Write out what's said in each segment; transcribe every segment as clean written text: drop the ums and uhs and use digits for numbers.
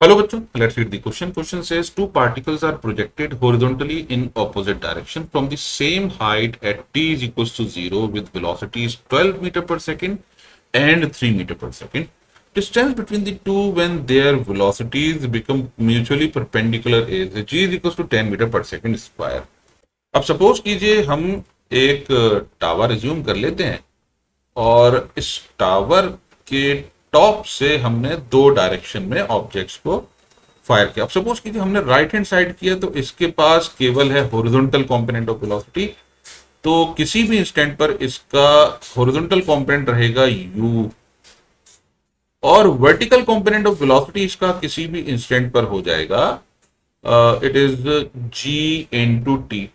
Hello bachcho, let's read the question. Question says two particles are projected horizontally in opposite direction from the same height at t is equals to 0 with velocities 12 meter per second and 3 meter per second. Distance between the two when their velocities become mutually perpendicular is g is equals to 10 meter per second square. अब suppose कीजिए हम एक tower assume कर लेते हैं और इस tower के टॉप से हमने दो डायरेक्शन में ऑब्जेक्ट्स को फायर किया। अब सपोज कीजिए हमने राइट हैंड साइड किया तो इसके पास केवल है हॉरिजॉन्टल कंपोनेंट ऑफ वेलोसिटी, तो किसी भी इंस्टेंट पर इसका हॉरिजॉन्टल कंपोनेंट रहेगा u और वर्टिकल कंपोनेंट ऑफ वेलोसिटी इसका किसी भी इंस्टेंट पर हो जाएगा it is g into T.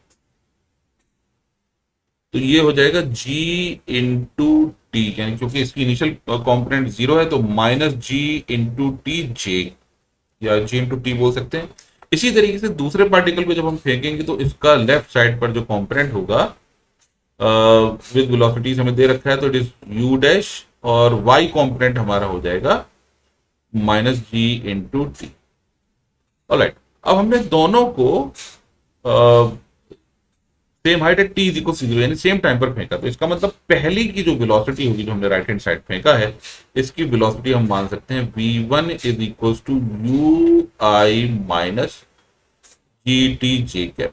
तो ये हो जाएगा g इंटू टी, यानी क्योंकि इसकी इनिशियल कंपोनेंट 0 है तो माइनस g इंटू टी जे या g इंटू टी बोल सकते हैं। इसी तरीके से दूसरे पार्टिकल को जब हम फेंकेंगे तो इसका लेफ्ट साइड पर जो कंपोनेंट होगा विद वेलोसिटीज हमें दे रखा है तो इट इज u डैश और y कंपोनेंट हमारा हो जाएगा minus g into T. Alright, अब हमने दोनों को same height at T is equal to 0 यानी सेम टाइम पर फेंका, तो इसका मतलब पहली की जो वेलोसिटी होगी जो हमने राइट हैंड साइड फेंका है इसकी वेलोसिटी हम मान सकते हैं v1 is equal to U I minus G T J cap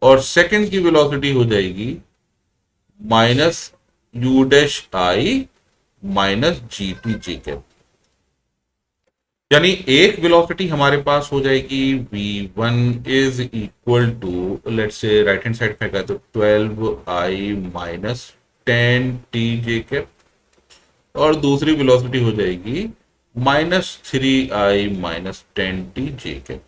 और सेकंड की वेलोसिटी हो जाएगी minus U dash I minus G T J cap. यानी एक वेलोसिटी हमारे पास हो जाएगी v1 is equal to let's say right hand side फेंका तो 12i माइनस 10t जे कैप और दूसरी वेलोसिटी हो जाएगी माइनस 3i माइनस 10t जे कैप।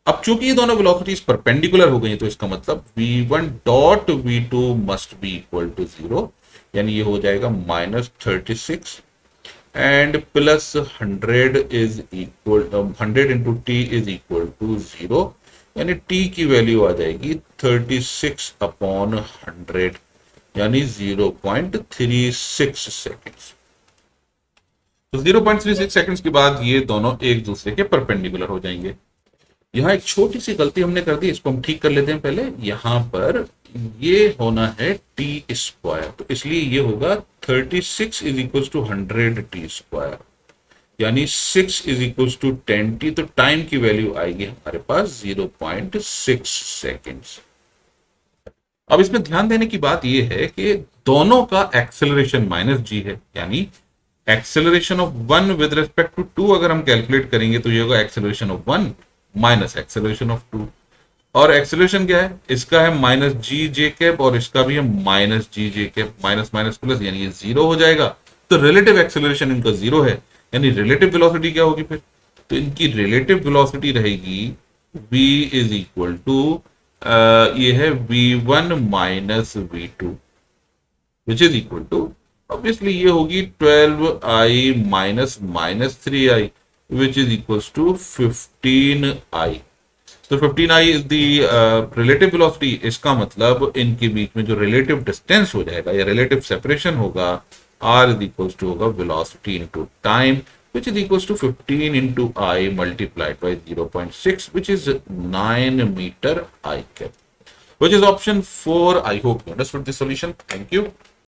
अब चूंकि ये दोनों वेलोसिटीज परपेंडिकुलर हो गई तो इसका मतलब v1 dot v2 must be equal to 0, यानी ये हो जाएगा minus 36 and plus 100 is equal 100 into t is equal to 0, यानी t की वैल्यू आ जाएगी 36 अपॉन 100 यानी 0.36 सेकेंड्स। तो 0.36 सेकेंड्स के बाद ये दोनों एक दूसरे के परपेंडिकुलर हो जाएंगे। यहाँ एक छोटी सी गलती हमने कर दी, इसको हम ठीक कर लेते हैं। पहले यहाँ पर ये होना है टी स्क्वायर, तो इसलिए ये होगा 36 is equal to 100 T square यानी 6 इज इक्वल टू 10 टी, तो टाइम की वैल्यू आएगी हमारे पास 0.6 सेकेंड्स। अब इसमें ध्यान देने की बात यह है कि दोनों का एक्सेलरेशन माइनस जी है, यानी acceleration of 1 with respect to 2 अगर हम कैलकुलेट करेंगे तो ये होगा acceleration of 1 minus acceleration of 2, और एक्सेलरेशन क्या है इसका है माइनस जी जे कैप और इसका भी है माइनस जी जे कैप, माइनस माइनस प्लस यानी ये 0 हो जाएगा। तो रिलेटिव एक्सेलरेशन इनका 0 है, यानी रिलेटिव वेलोसिटी क्या होगी फिर, तो इनकी रिलेटिव वेलोसिटी रहेगी v इज इक्वल टू ये है v1 minus v2 which is equal to obviously ये होगी 12i minus minus 3i which is equals to 15i। तो 15i is the relative velocity, इसका मतलब इनके बीच में जो relative distance हो जाएगा या relative separation होगा r is equals to होगा velocity into time which is equals to 15 into I multiplied by 0.6 which is 9 meter I cap, which is option 4। I hope you understood the solution. Thank you.